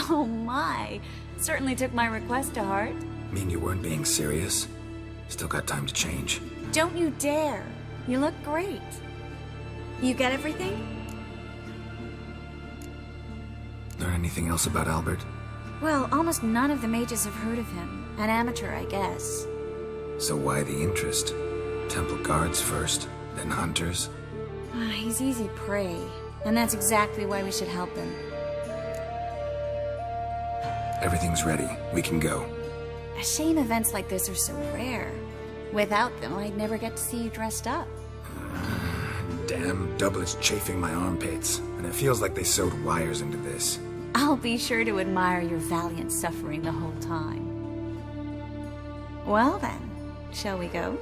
Oh my. Certainly took my request to heart. Mean you weren't being serious? Still got time to change. Don't you dare. You look great. You get everything? Learn anything else about Albert? Well, almost none of the mages have heard of him. An amateur, I guess. So why the interest? Temple guards first, then hunters? He's easy prey. And that's exactly why we should help him. Everything's ready. We can go. A shame events like this are so rare. Without them, I'd never get to see you dressed up. Damn doublets chafing my armpits, and it feels like they sewed wires into this. I'll be sure to admire your valiant suffering the whole time. Well then, shall we go?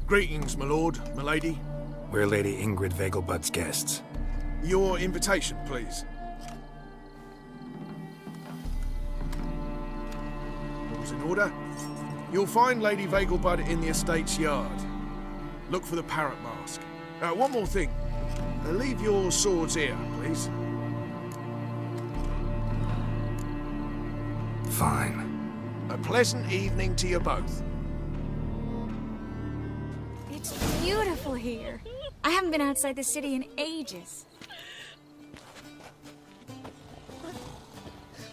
Greetings, my lord, my lady. We're Lady Ingrid Vegelbud's guests. Your invitation, please. All's in order. You'll find Lady Vegelbud in the estate's yard. Look for the parrot mask. One more thing. Leave your swords here, please. Fine. A pleasant evening to you both. It's beautiful here. I haven't been outside the city in ages.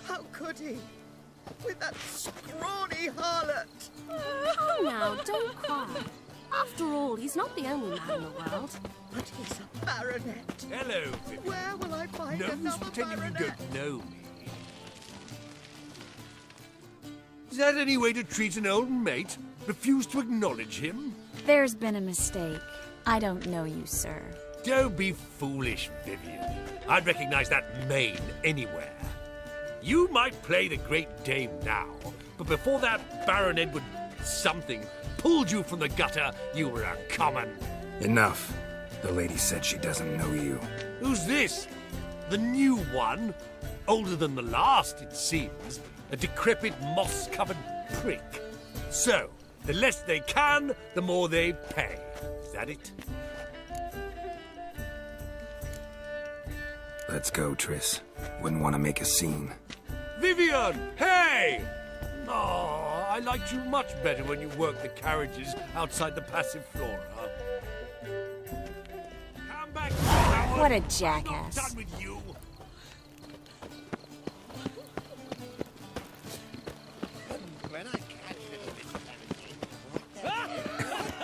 How could he? With that scrawny harlot! Oh, now, don't cry. After all, he's not the only man in the world. But he's a baronet. Hello, Vivian. Where will I find No use another pretending you baronet? don't know me. Is that any way to treat an old mate? Refuse to acknowledge him? There's been a mistake. I don't know you, sir. Don't be foolish, Vivian. I'd recognize that mane anywhere. You might play the Great Dame now, but before that Baron Edward something pulled you from the gutter, you were a common. Enough. The lady said she doesn't know you. Who's this? The new one? Older than the last, it seems. A decrepit, moss-covered prick. So, the less they can, the more they pay. Is that it? Let's go, Triss. Wouldn't want to make a scene. Vivian! Hey! Oh, I liked you much better when you worked the carriages outside the Passiflora. Come back, coward. What a I'm not jackass. done with you.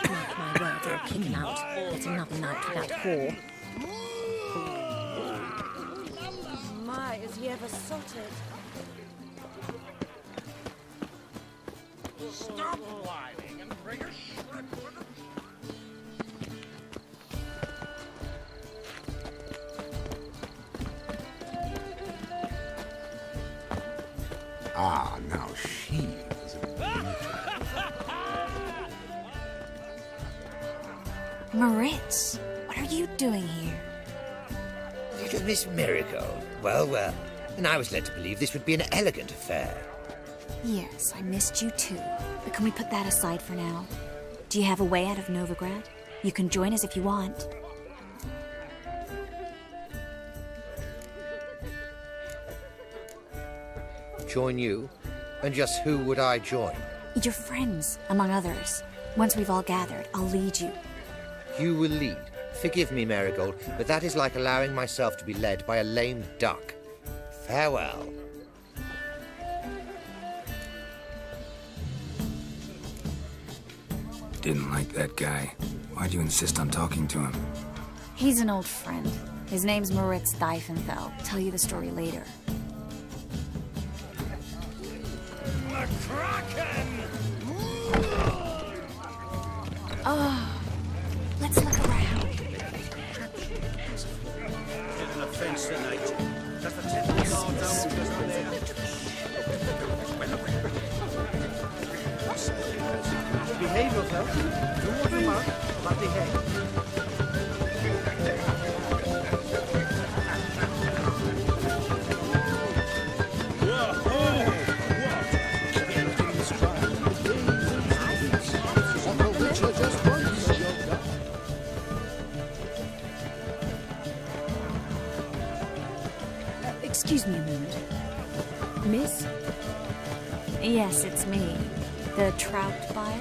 Mark my word, they'll kick him out. It's another night without whore. My, is he ever sotted? Stop whining and bring a shrimp with it. Ah, now she is a Moritz, what are you doing here? Little Miss Marigold. Well, well. And I was led to believe this would be an elegant affair. Yes, I missed you too. But can we put that aside for now? Do you have a way out of Novigrad? You can join us if you want. Join you? And just who would I join? Your friends, among others. Once we've all gathered, I'll lead you. You will lead. Forgive me, Marigold, but that is like allowing myself to be led by a lame duck. Farewell. Didn't like that guy. Why'd you insist on talking to him? He's an old friend. His name's Moritz Diefenfeld. Tell you the story later. The Kraken! Oh, let's look around. Excuse me a moment. Miss? Yes, it's me. The trout buyer?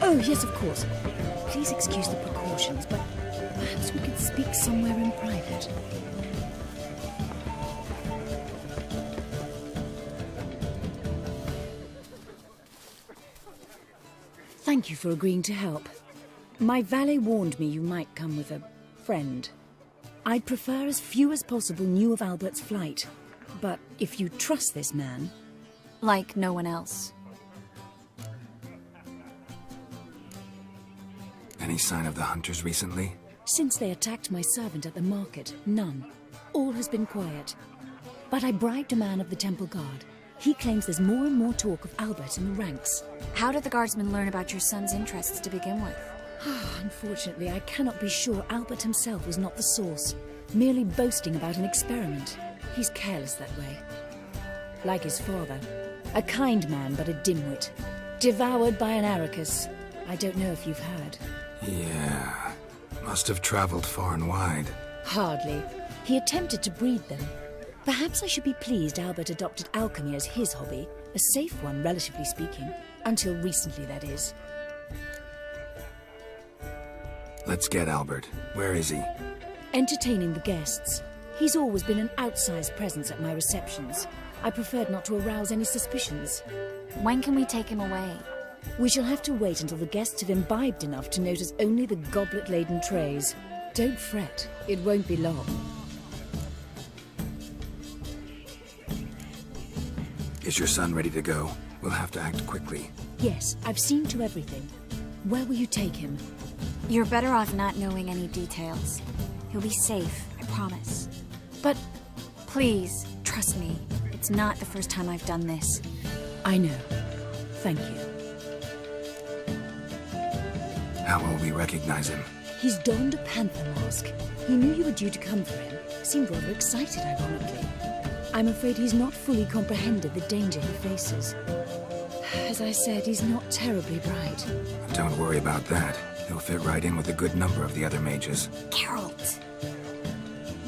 Oh, yes, of course. Please excuse the precautions, but perhaps we could speak somewhere in private. Thank you for agreeing to help. My valet warned me you might come with a friend. I'd prefer as few as possible knew of Albert's flight. But if you trust this man... Like no one else. Any sign of the hunters recently? Since they attacked my servant at the market, none. All has been quiet. But I bribed a man of the Temple Guard. He claims there's more and more talk of Albert in the ranks. How did the guardsmen learn about your son's interests to begin with? Unfortunately, I cannot be sure Albert himself was not the source, merely boasting about an experiment. He's careless that way. Like his father. A kind man, but a dimwit. Devoured by an Arrakis. I don't know if you've heard. Yeah. Must have traveled far and wide. Hardly. He attempted to breed them. Perhaps I should be pleased Albert adopted alchemy as his hobby. A safe one, relatively speaking. Until recently, that is. Let's get Albert. Where is he? Entertaining the guests. He's always been an outsized presence at my receptions. I preferred not to arouse any suspicions. When can we take him away? We shall have to wait until the guests have imbibed enough to notice only the goblet-laden trays. Don't fret, it won't be long. Is your son ready to go? We'll have to act quickly. Yes, I've seen to everything. Where will you take him? You're better off not knowing any details. He'll be safe, I promise. But... Please, trust me. It's not the first time I've done this. I know. Thank you. How will we recognize him? He's donned a panther mask. He knew you were due to come for him. Seemed rather excited, ironically. I'm afraid he's not fully comprehended the danger he faces. As I said, he's not terribly bright. Don't worry about that. He'll fit right in with a good number of the other mages. Geralt!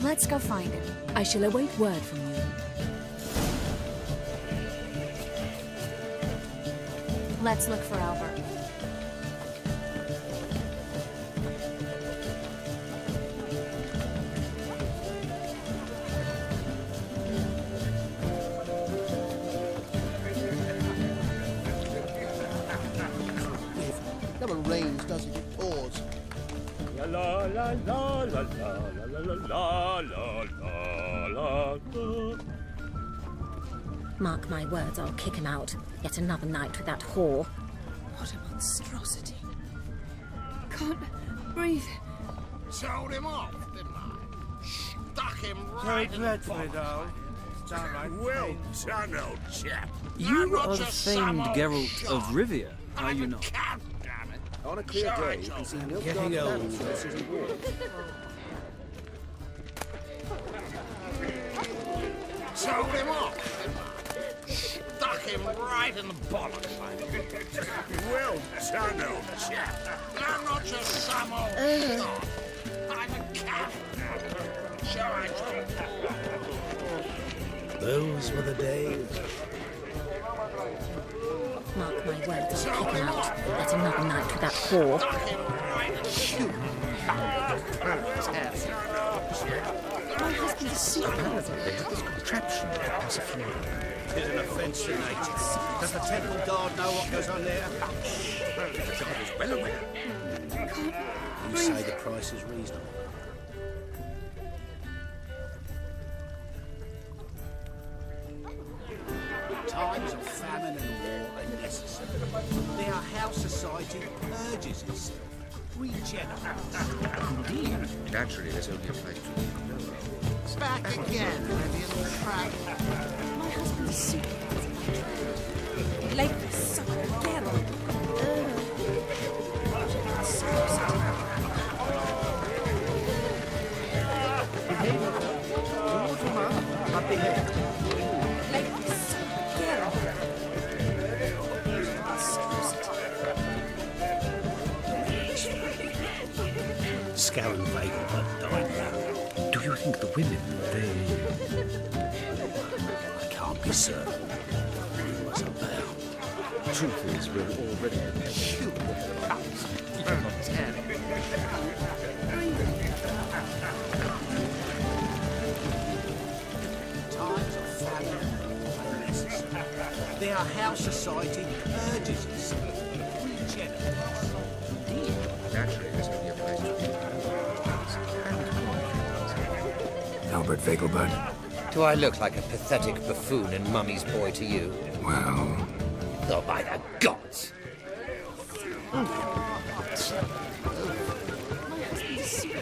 Let's go find him. I shall await word from you. Let's look for Albert. Never rains, does it? It pours. La la la la la la la la la la la. Mark my words, I'll kick him out. Yet another night with that whore. What a monstrosity. Can't breathe. Told him off, didn't I? Stuck him right in the dreadfully, though. Well done, old chap. You are the famed Geralt of Rivia, are you not? On a clear day, you can see Getting old. Told him off, didn't I? Stuck him right in the bollocks. Well done, old chap. I'm not just some old shot. I'm a cat. Those were the days. Mark my words, I'll kick him out. Yet another night with that whore. My husband is sick. They have this contraption that has a few. It's an offence to nature. Does the Temple Guard know what goes on there? The Guard is well aware. You say the price is reasonable. Times of famine and war are necessary. They are how society purges itself, regenerates. Indeed. Naturally, there's only a place to live. Back again, ready in the trap. My husband is sick. Like this, Geralt. Like this, Geralt. Scaran Vagel died young. Do you think the women, they... I can't be certain. Who was about? Truth is, we're already peculiar house. Even not tan. Times of famine are necessary. Their house society urges us. Regenerates. Naturally, this only applies to people Albert Vegelbud? Do I look like a pathetic buffoon and mummy's boy to you? Well... Oh, by the gods! My husband is super.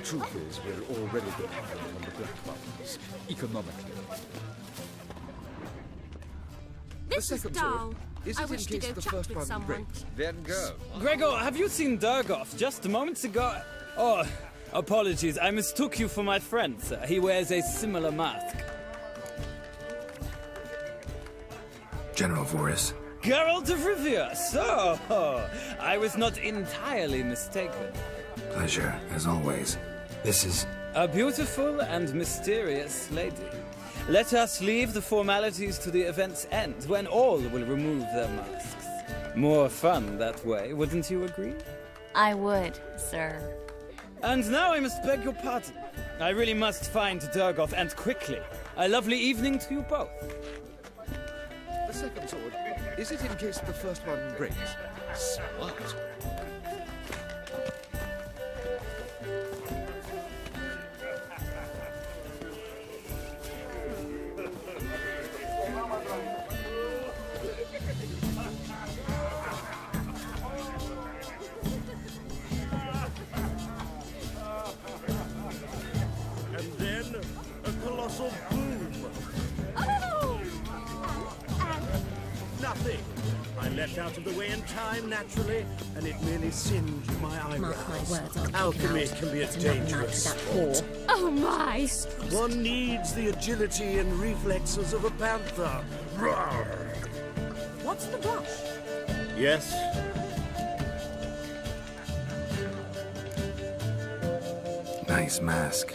Truth is, we're already dependent on the black markets, economically. This is dull. Is I it wish in to case go the chat first with one someone. breaks? Then go. Gregor, have you seen Durgoff just moments ago? Oh, apologies. I mistook you for my friend, sir. He wears a similar mask. General Voris. Geralt of Rivia, so I was not entirely mistaken. Pleasure, as always. This is... A beautiful and mysterious lady. Let us leave the formalities to the event's end, when all will remove their masks. More fun that way, wouldn't you agree? I would, sir. And now I must beg your pardon. I really must find Durgoff, and quickly. A lovely evening to you both. The second sword, is it in case the first one breaks? Smart. And then a colossal boom. Oh! Nothing. I left out of the way in time naturally, and it merely singed my eyebrows. Mark my words, I'll Alchemy kick out. can be a It's another night dangerous for that sport. whore. Oh my! One needs the agility and reflexes of a panther. Roar. What's the blush? Yes. Nice mask.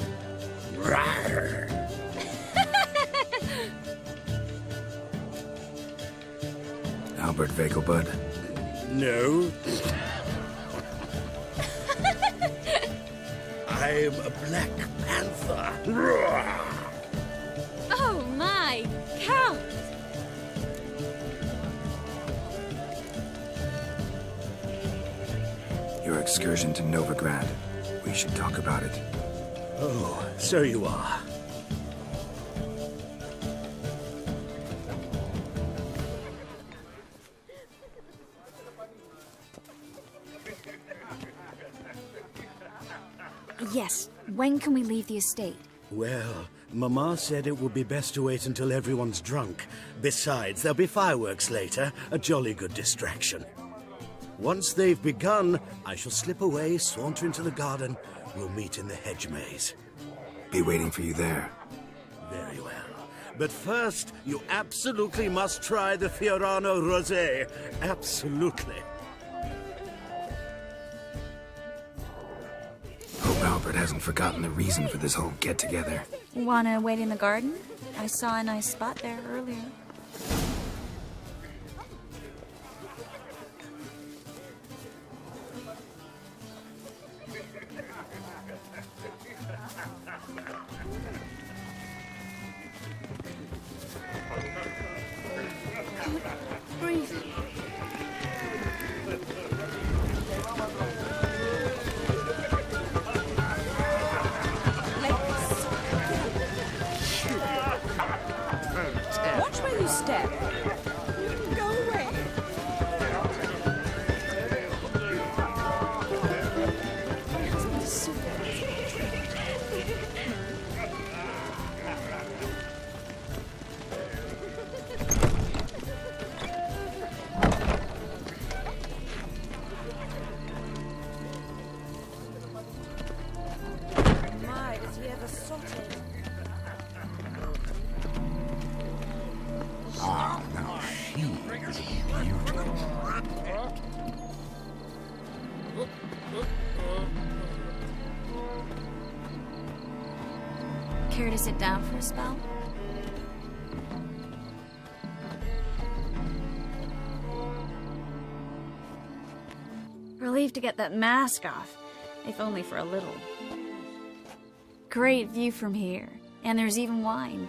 Roar. Albert Vegelbud. No. I'm a Black Panther. Roar. Oh my! Count! Your excursion to Novigrad. We should talk about it. Oh, so you are. Yes. When can we leave the estate? Well, Mama said it would be best to wait until everyone's drunk. Besides, there'll be fireworks later, a jolly good distraction. Once they've begun, I shall slip away, saunter into the garden. We'll meet in the hedge maze. Be waiting for you there. Very well. But first, you absolutely must try the Fiorano Rosé. Absolutely. Hope Albert hasn't forgotten the reason for this whole get-together. Wanna wait in the garden? I saw a nice spot there earlier. Breathe. Watch where you step. Go away. My husband is super. My, is he ever sorted? Ah, now is a beauty. Care to sit down for a spell? Relieved to get that mask off, if only for a little. Great view from here, and there's even wine.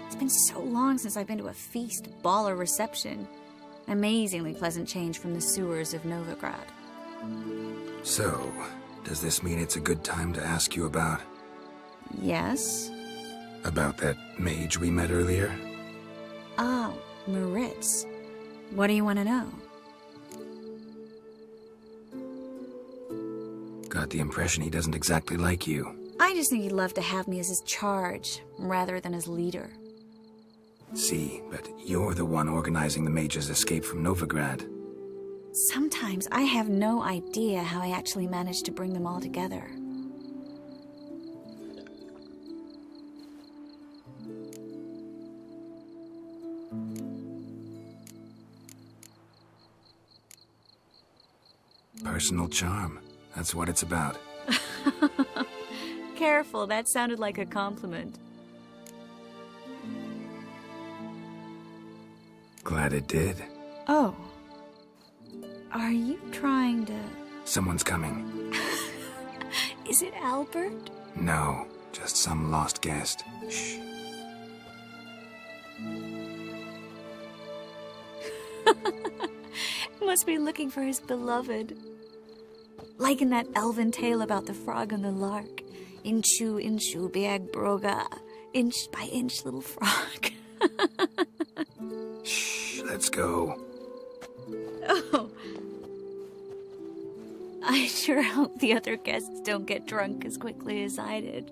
It's been so long since I've been to a feast, ball, or reception. Amazingly pleasant change from the sewers of Novigrad. So, does this mean it's a good time to ask you about... Yes? About that mage we met earlier? Oh, Moritz. What do you want to know? Got the impression he doesn't exactly like you. I just think he'd love to have me as his charge, rather than his leader. See, but you're the one organizing the mage's escape from Novigrad. Sometimes I have no idea how I actually managed to bring them all together. Personal charm. That's what it's about. Careful, that sounded like a compliment. Glad it did. Oh. Are you trying to... Someone's coming. Is it Albert? No, just some lost guest. Shh. Must be looking for his beloved. Like in that elven tale about the frog and the lark. Inchu, inchu, biag broga. Inch by inch, little frog. Shh, let's go. Oh. I sure hope the other guests don't get drunk as quickly as I did.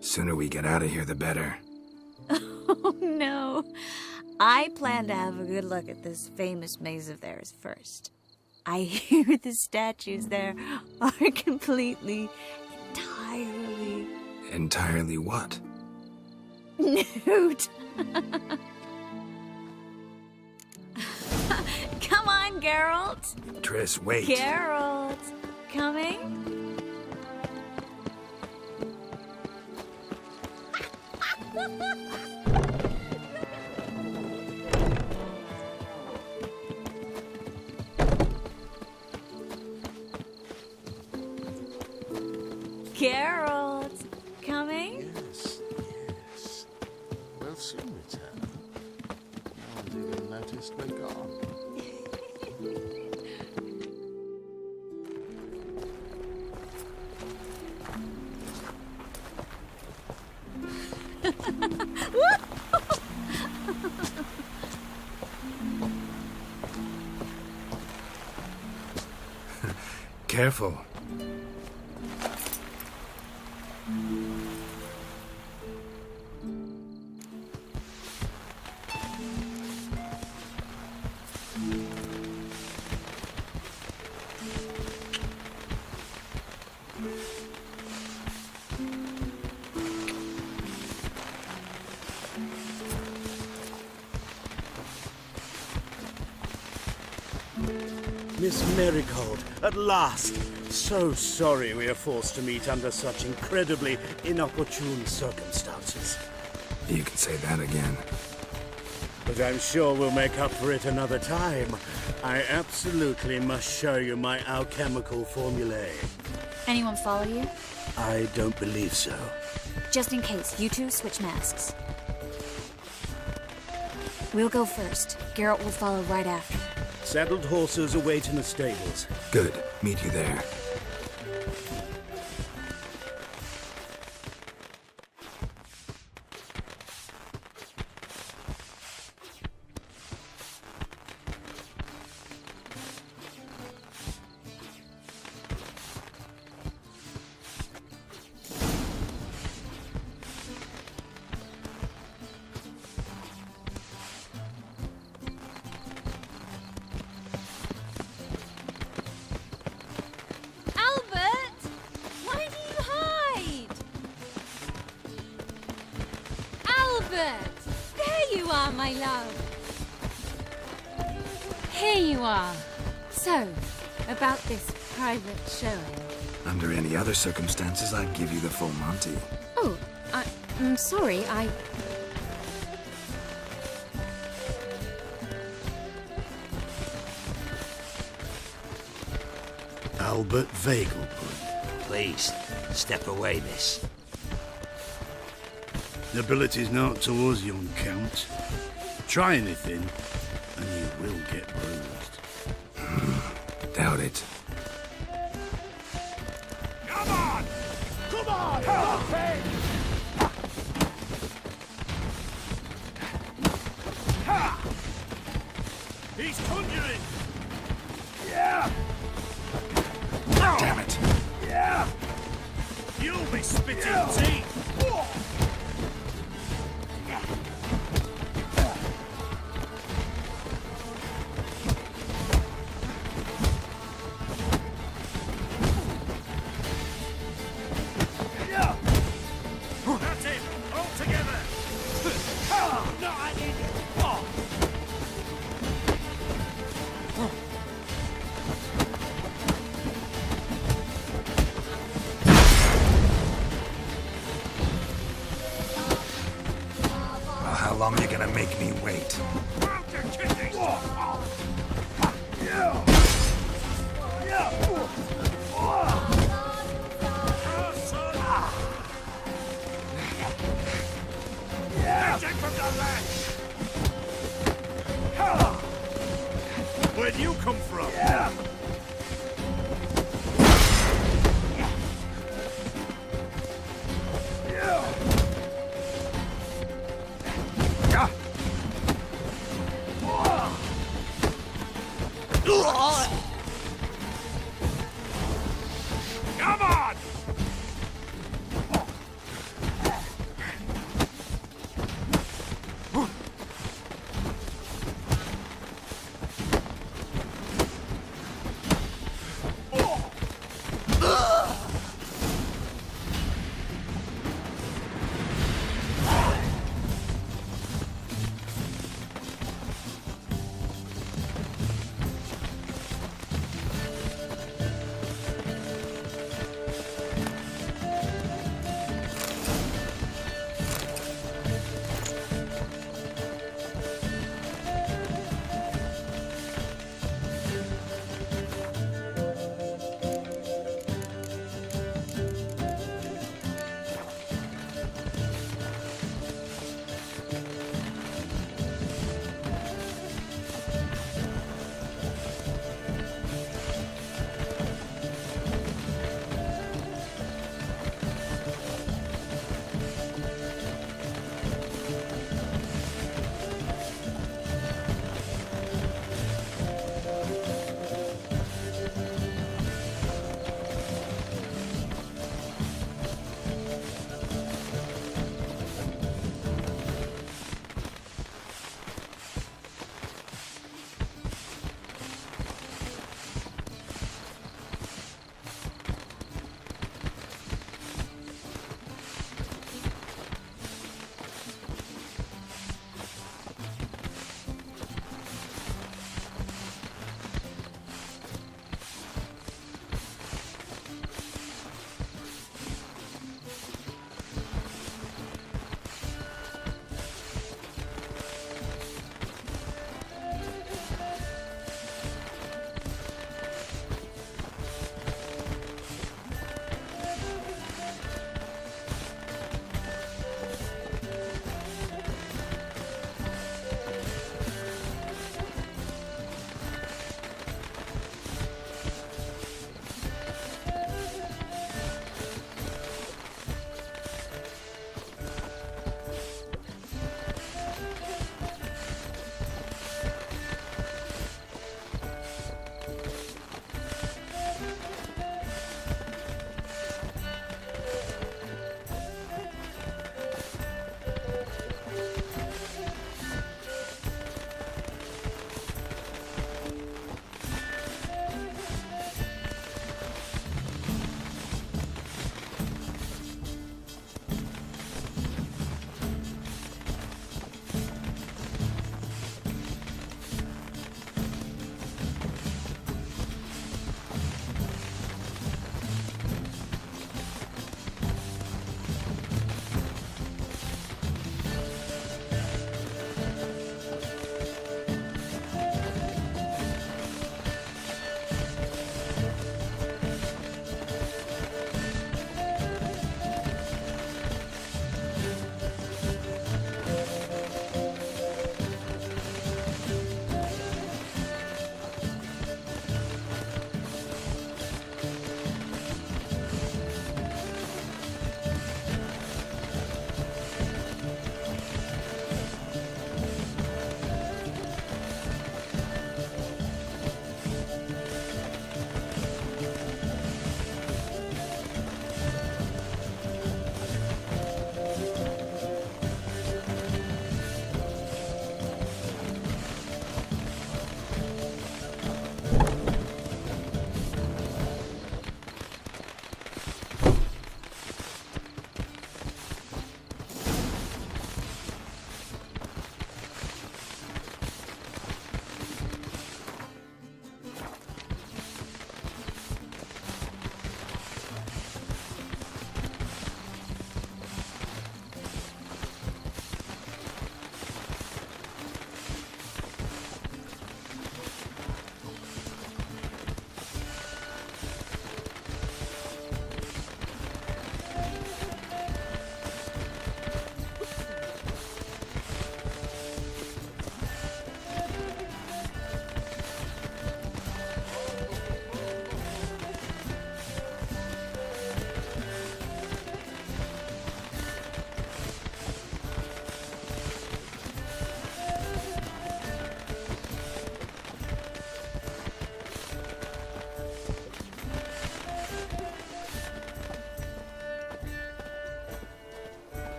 Sooner we get out of here, the better. Oh, no. I plan to have a good look at this famous maze of theirs first. I hear the statues there are completely, entirely... Entirely what? Nude. Come on, Geralt. Triss, wait. Geralt. Coming? Geralt. Coming? Yes, yes. We'll soon return. No one's even noticed we're gone. Careful. Miss Marigold, at last! So sorry we are forced to meet under such incredibly inopportune circumstances. You can say that again. But I'm sure we'll make up for it another time. I absolutely must show you my alchemical formulae. Anyone follow you? I don't believe so. Just in case, you two switch masks. We'll go first. Geralt will follow right after. Saddled horses await in the stables. Good. Meet you there. There you are, my love. Here you are. So, about this private showing. Under any other circumstances, I'd give you the full Monty. Oh, I'm sorry, Albert Vegelbud. Please, step away, miss. Nobility's not towards young Count. Try anything, and you will get bruised. Doubt it. Come on! Come on! Help me! Ha! He's conjuring! Yeah! Damn it. Yeah! You'll be spitting teeth! That's it! All together! No, I need it! Well, how long are you gonna make me wait? Where'd you come from? Come on!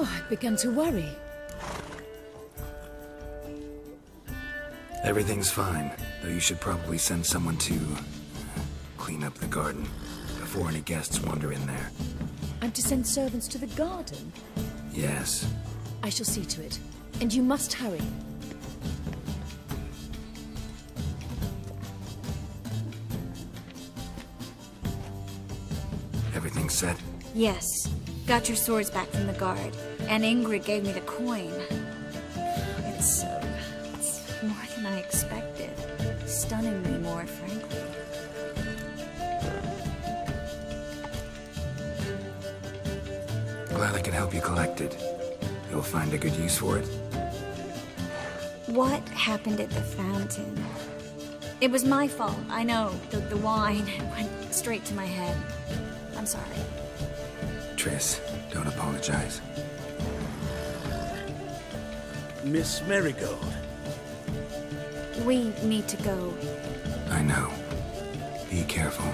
I began to worry. Everything's fine, though you should probably send someone to clean up the garden before any guests wander in there. I'm to send servants to the garden? Yes. I shall see to it. And you must hurry. Everything set? Yes. Got your swords back from the guard. And Ingrid gave me the coin. It's more than I expected. Stunningly more, frankly. Glad I could help you collect it. You'll find a good use for it. What happened at the fountain? It was my fault, I know. The wine went straight to my head. I'm sorry. Triss, don't apologize. Miss Marigold. We need to go. I know. Be careful.